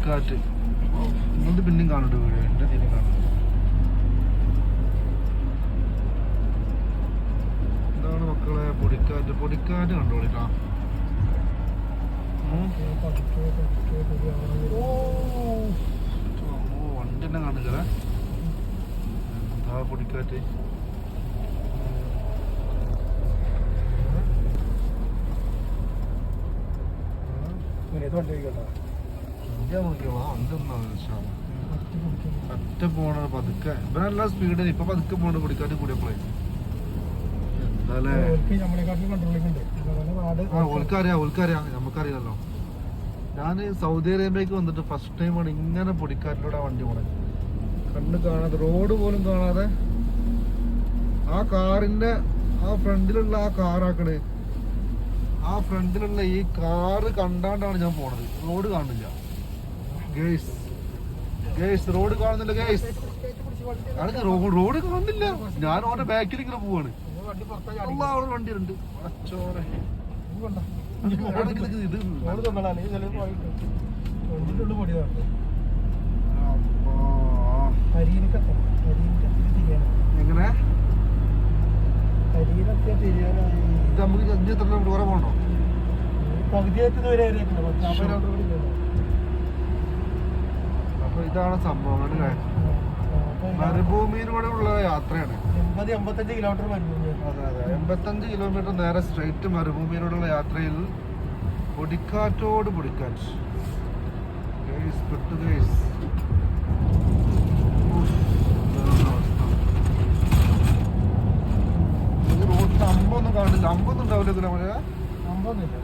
പൊടിക്കാറ്റ്. ഇങ്ങോട്ട് പിന്നെയും കാണുന്നുണ്ട് വീഡിയോ, എന്റെ തീരെ കാണുന്നു. ഇതാണ് മക്കളെ പൊടിക്കാറ്റ്. പൊടിക്കാറ്റ് കണ്ടോളിട്ടാ. വണ്ടി തന്നെ കാണുക. എന്താ പൊടിക്കാറ്റ്. ഒറ്റ പോണ പതുക്കെ ഇവനല്ല സ്പീഡിൽ ഇപ്പൊ പതുക്കെ പോണ പൊടിക്കാറ്റ് കൂടിയപ്പോഴേ. എന്തായാലേ ഓൽക്കറിയാം നമുക്കറിയാലോ. ഞാൻ സൗദി അറേബ്യക്ക് വന്നിട്ട് ഫസ്റ്റ് ടൈമാണ് ഇങ്ങനെ പൊടിക്കാറ്റിലൂടെ വണ്ടി പോണത്. കണ്ണ് കാണാതെ, റോഡ് പോലും കാണാതെ ആ കാറിന്റെ ആ ഫ്രണ്ടിലുള്ള ആ കാറാക്കണേ. ആ ഫ്രണ്ടിലുള്ള ഈ കാറ് കണ്ടാണ്ടാണ് ഞാൻ പോണത്. റോഡ് കാണുന്നില്ല ഗേസ്. റോഡ് കാണുന്നില്ല ഗേസ്. റോഡ് കാണുന്നില്ല. ഞാൻ ഓന്റെ ബാക്കിൽ ഇങ്ങനെ പോവാണ്. അവിടെ വണ്ടിയുണ്ട്. എങ്ങനെ നമുക്ക് ദൂരെ പോകണ്ടോ? അപ്പൊ ഇതാണ് സംഭവം അല്ലേ. മരുഭൂമിയിലൂടെ ഉള്ള യാത്രയാണ്. 85 കിലോമീറ്റർ മരുഭൂമി. അതെ 85 കിലോമീറ്റർ നേരെ സ്ട്രൈറ്റ് മരുഭൂമിയിലൂടെയുള്ള യാത്രയിൽ പൊടിക്കാറ്റോട് പൊടിക്കാറ്റ്. റോഡിൽ അമ്പൊന്നും കാണില്ല. അമ്പൊന്നും ഉണ്ടാവില്ല. അമ്പൊന്നുമില്ല.